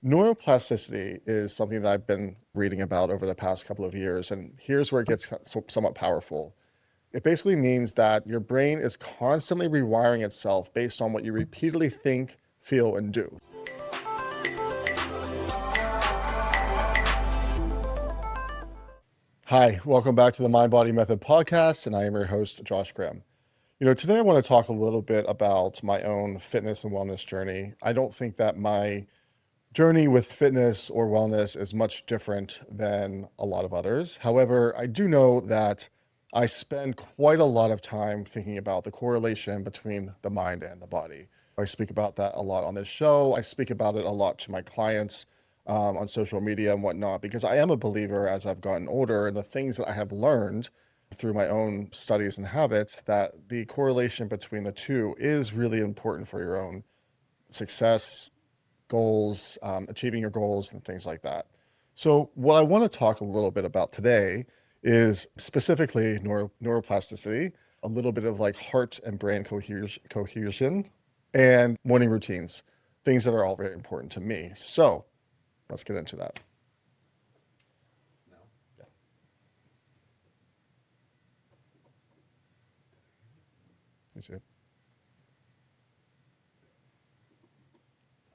Neuroplasticity is something that I've been reading about over the past couple of years, and here's where it gets somewhat powerful. It basically means that your brain is constantly rewiring itself based on what you repeatedly think, feel, and do. Hi, welcome back to the Mind Body Method podcast, and I am your host, Josh Grimm. Today I want to talk a little bit about my own fitness and wellness journey. I don't think that my journey with fitness or wellness is much different than a lot of others. However, I do know that I spend quite a lot of time thinking about the correlation between the mind and the body. I speak about that a lot on this show. I speak about it a lot to my clients on social media and whatnot, because I am a believer as I've gotten older and the things that I have learned through my own studies and habits, that the correlation between the two is really important for your own success, goals, achieving your goals, and things like that. So, what I want to talk a little bit about today is specifically neuroplasticity, a little bit of like heart and brain cohesion, and morning routines, things that are all very important to me. So, let's get into that. Yeah. You see it?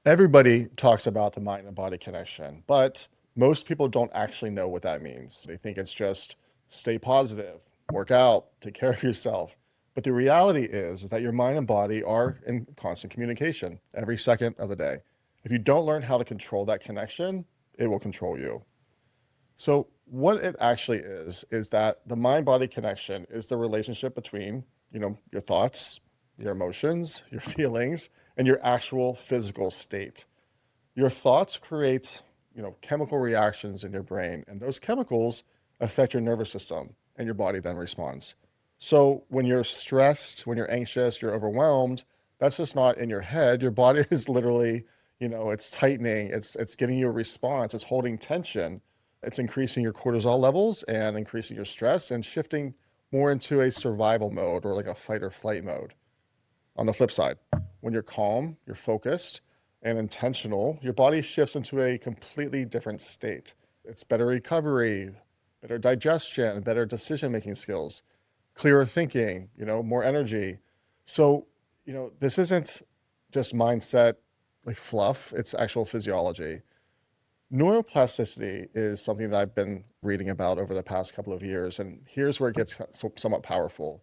Everybody talks about the mind and body connection, but most people don't actually know what that means. They think it's just stay positive, work out, take care of yourself. But the reality is that your mind and body are in constant communication every second of the day. If you don't learn how to control that connection, it will control you. So, what it actually is that the mind body connection is the relationship between, your thoughts, your emotions, your feelings, and your actual physical state. Your thoughts create, chemical reactions in your brain, and those chemicals affect your nervous system, and your body then responds. So when you're stressed, when you're anxious, you're overwhelmed, that's just not in your head. Your body is literally, it's tightening, it's giving you a response, it's holding tension, it's increasing your cortisol levels and increasing your stress and shifting more into a survival mode or like a fight or flight mode. On the flip side, when you're calm, you're focused and intentional, your body shifts into a completely different state. It's better recovery, better digestion, better decision-making skills, clearer thinking, more energy. So, this isn't just mindset like fluff, it's actual physiology. Neuroplasticity is something that I've been reading about over the past couple of years, and here's where it gets somewhat powerful.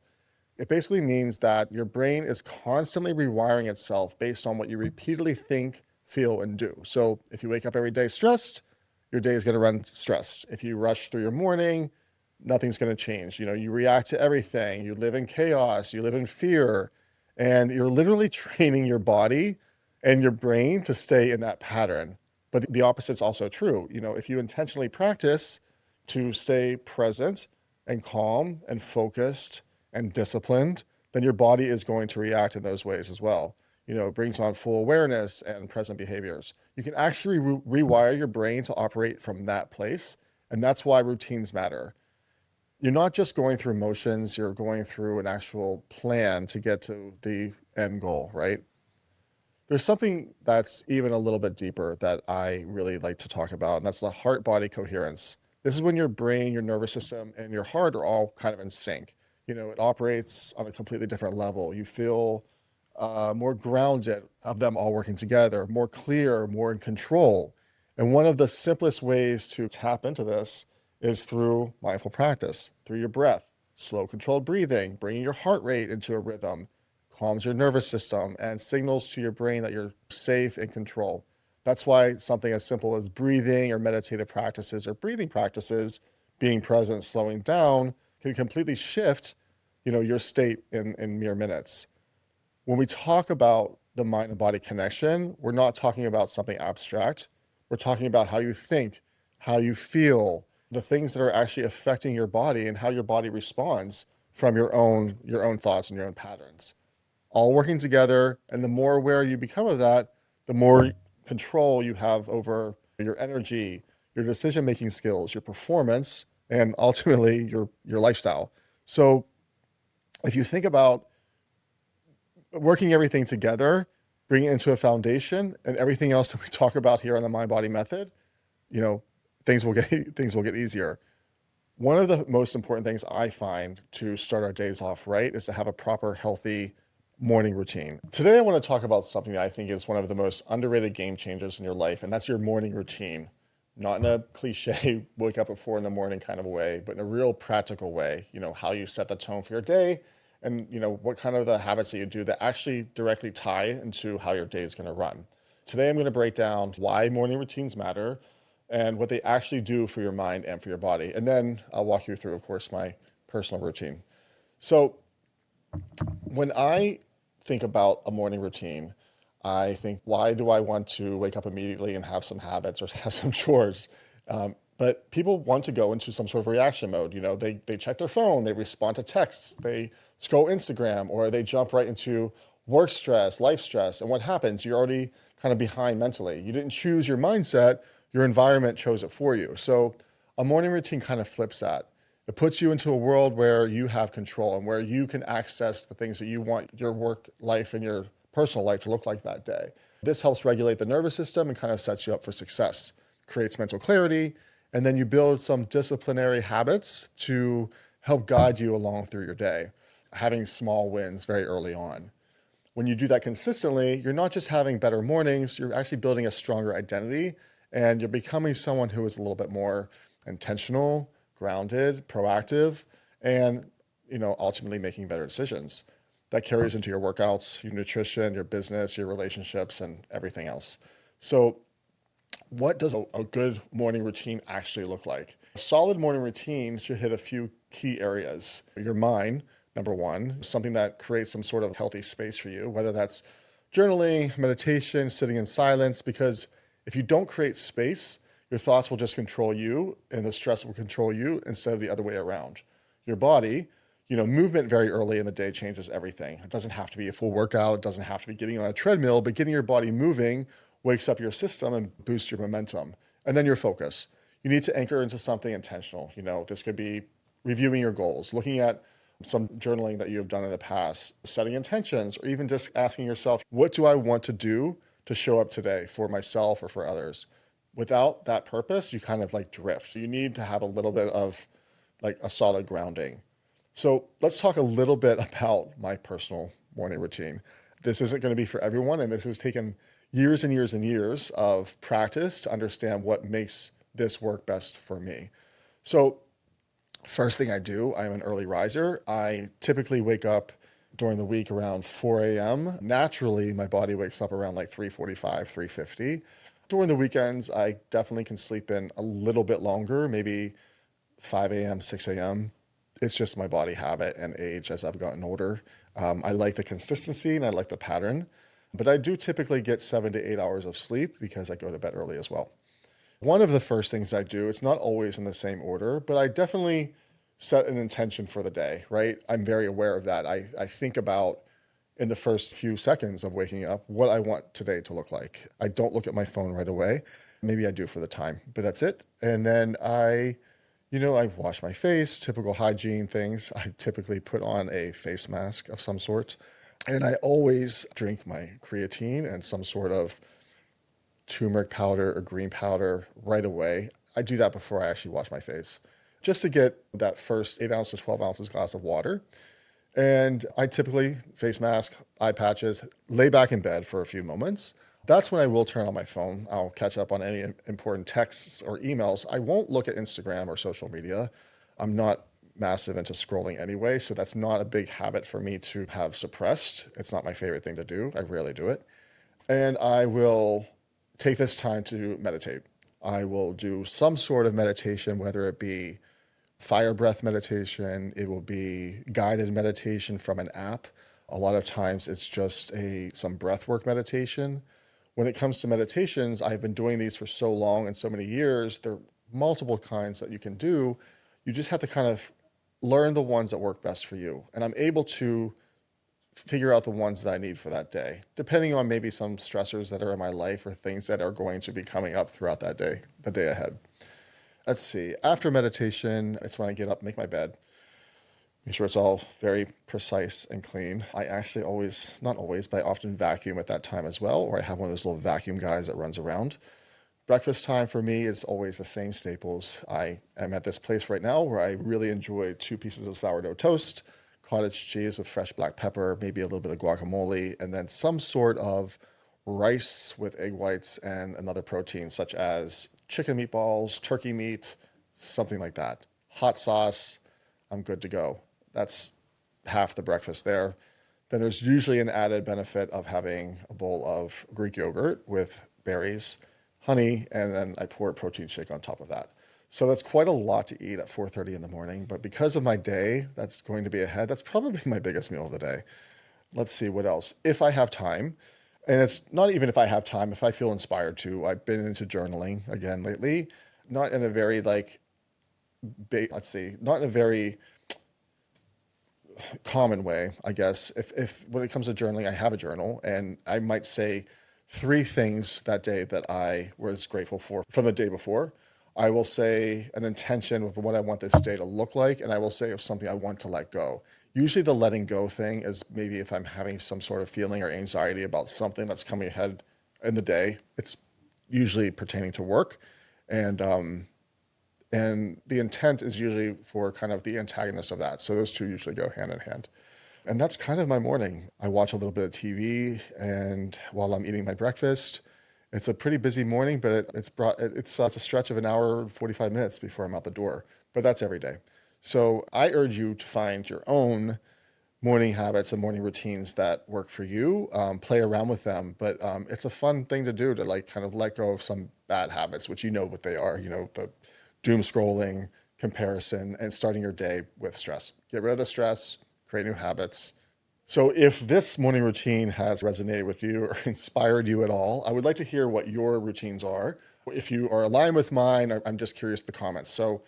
It basically means that your brain is constantly rewiring itself based on what you repeatedly think, feel, and do. So if you wake up every day stressed, your day is going to run stressed. If you rush through your morning, nothing's going to change. You react to everything. You live in chaos. You live in fear. And you're literally training your body and your brain to stay in that pattern. But the opposite is also true. If you intentionally practice to stay present and calm and focused and disciplined, then your body is going to react in those ways as well. It brings on full awareness and present behaviors. You can actually rewire your brain to operate from that place. And that's why routines matter. You're not just going through motions, you're going through an actual plan to get to the end goal, right? There's something that's even a little bit deeper that I really like to talk about, and that's the heart-body coherence. This is when your brain, your nervous system, and your heart are all kind of in sync. It operates on a completely different level. You feel more grounded of them all working together, more clear, more in control. And one of the simplest ways to tap into this is through mindful practice, through your breath, slow, controlled breathing, bringing your heart rate into a rhythm, calms your nervous system and signals to your brain that you're safe in control. That's why something as simple as breathing or meditative practices or breathing practices, being present, slowing down, can completely shift, your state in mere minutes. When we talk about the mind and body connection, we're not talking about something abstract. We're talking about how you think, how you feel, the things that are actually affecting your body and how your body responds from your own thoughts and your own patterns. All working together, and the more aware you become of that, the more control you have over your energy, your decision-making skills, your performance, and ultimately your lifestyle. So if you think about working everything together, bring it into a foundation, and everything else that we talk about here on the Mind Body Method, you know, things will get easier. One of the most important things I find to start our days off right is to have a proper, healthy morning routine. Today, I want to talk about something that I think is one of the most underrated game changers in your life, and that's your morning routine. Not in a cliche, wake up at 4 in the morning kind of a way, but in a real practical way, how you set the tone for your day and, what kind of the habits that you do that actually directly tie into how your day is going to run. Today, I'm going to break down why morning routines matter and what they actually do for your mind and for your body. And then I'll walk you through, of course, my personal routine. So when I think about a morning routine, I think, why do I want to wake up immediately and have some habits or have some chores? But people want to go into some sort of reaction mode. They check their phone, they respond to texts, they scroll Instagram, or they jump right into work stress, life stress. And what happens? You're already kind of behind mentally. You didn't choose your mindset, your environment chose it for you. So a morning routine kind of flips that. It puts you into a world where you have control and where you can access the things that you want your work life and your personal life to look like that day. This helps regulate the nervous system and kind of sets you up for success, creates mental clarity, and then you build some disciplinary habits to help guide you along through your day, having small wins very early on. When you do that consistently, you're not just having better mornings, you're actually building a stronger identity, and you're becoming someone who is a little bit more intentional, grounded, proactive, and ultimately making better decisions. That carries into your workouts, your nutrition, your business, your relationships, and everything else. So what does a good morning routine actually look like? A solid morning routine should hit a few key areas. Your mind, number one, something that creates some sort of healthy space for you, whether that's journaling, meditation, sitting in silence, because if you don't create space, your thoughts will just control you and the stress will control you instead of the other way around. Your body, movement very early in the day changes everything. It doesn't have to be a full workout. It doesn't have to be getting on a treadmill, but getting your body moving wakes up your system and boosts your momentum. And then your focus. You need to anchor into something intentional. This could be reviewing your goals, looking at some journaling that you have done in the past, setting intentions, or even just asking yourself, what do I want to do to show up today for myself or for others? Without that purpose, you kind of drift. You need to have a little bit of a solid grounding. So let's talk a little bit about my personal morning routine. This isn't going to be for everyone, and this has taken years and years and years of practice to understand what makes this work best for me. So first thing I do, I'm an early riser. I typically wake up during the week around 4 a.m. Naturally, my body wakes up around 3:45, 3:50. During the weekends, I definitely can sleep in a little bit longer, maybe 5 a.m., 6 a.m. It's just my body habit and age as I've gotten older. I like the consistency and I like the pattern, but I do typically get 7 to 8 hours of sleep because I go to bed early as well. One of the first things I do, it's not always in the same order, but I definitely set an intention for the day, right? I'm very aware of that. I think about in the first few seconds of waking up what I want today to look like. I don't look at my phone right away. Maybe I do for the time, but that's it. And then I wash my face, typical hygiene things. I typically put on a face mask of some sort. And I always drink my creatine and some sort of turmeric powder or green powder right away. I do that before I actually wash my face, just to get that first 8 ounces to 12 ounces glass of water. And I typically face mask, eye patches, lay back in bed for a few moments. That's when I will turn on my phone. I'll catch up on any important texts or emails. I won't look at Instagram or social media. I'm not massive into scrolling anyway, so that's not a big habit for me to have suppressed. It's not my favorite thing to do. I rarely do it. And I will take this time to meditate. I will do some sort of meditation, whether it be fire breath meditation, it will be guided meditation from an app. A lot of times it's just some breath work meditation. When it comes to meditations, I've been doing these for so long and so many years. There are multiple kinds that you can do. You just have to kind of learn the ones that work best for you. And I'm able to figure out the ones that I need for that day, depending on maybe some stressors that are in my life or things that are going to be coming up throughout that day, the day ahead. Let's see. After meditation, it's when I get up, make my bed. Make sure it's all very precise and clean. I actually always, not always, but I often vacuum at that time as well, or I have one of those little vacuum guys that runs around. Breakfast time for me is always the same staples. I am at this place right now where I really enjoy 2 pieces of sourdough toast, cottage cheese with fresh black pepper, maybe a little bit of guacamole, and then some sort of rice with egg whites and another protein, such as chicken meatballs, turkey meat, something like that. Hot sauce, I'm good to go. That's half the breakfast there. Then there's usually an added benefit of having a bowl of Greek yogurt with berries, honey, and then I pour a protein shake on top of that. So that's quite a lot to eat at 4:30 in the morning, but because of my day that's going to be ahead, that's probably my biggest meal of the day. Let's see what else. If I have time, and it's not even if I have time, if I feel inspired to, I've been into journaling again lately, not in a very not in a very common way, I guess. If when it comes to journaling, I have a journal and I might say 3 things that day that I was grateful for from the day before. I will say an intention of what I want this day to look like, and I will say of something I want to let go. Usually the letting go thing is maybe if I'm having some sort of feeling or anxiety about something that's coming ahead in the day. It's usually pertaining to work. And the intent is usually for kind of the antagonist of that. So those 2 usually go hand in hand. And that's kind of my morning. I watch a little bit of TV and while I'm eating my breakfast. It's a pretty busy morning, but it's a stretch of an hour and 45 minutes before I'm out the door. But that's every day. So I urge you to find your own morning habits and morning routines that work for you. Play around with them, but it's a fun thing to do to kind of let go of some bad habits, which you know what they are. The doom scrolling, comparison, and starting your day with stress. Get rid of the stress, create new habits. So if this morning routine has resonated with you or inspired you at all, I would like to hear what your routines are. If you are aligned with mine, I'm just curious the comments. So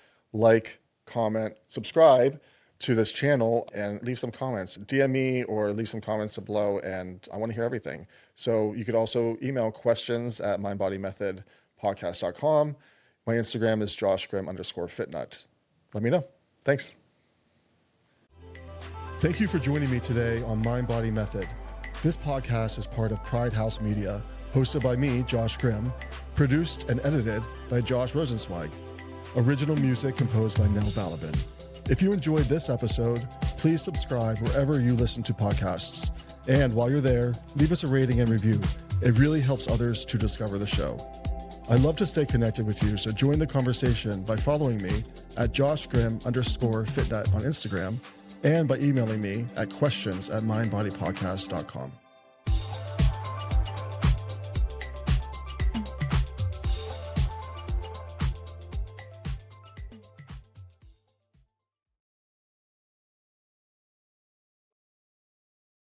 comment, subscribe to this channel and leave some comments. DM me or leave some comments below and I want to hear everything. So you could also email questions@mindbodymethodpodcast.com. My Instagram is joshgrimm_fitnut. Let me know. Thanks. Thank you for joining me today on Mind Body Method. This podcast is part of Pride House Media, hosted by me, Josh Grimm, produced and edited by Josh Rosenzweig. Original music composed by Nell Balabin. If you enjoyed this episode, please subscribe wherever you listen to podcasts. And while you're there, leave us a rating and review. It really helps others to discover the show. I'd love to stay connected with you, so join the conversation by following me at joshgrimm_fitnut on Instagram and by emailing me at questions@mindbodypodcast.com.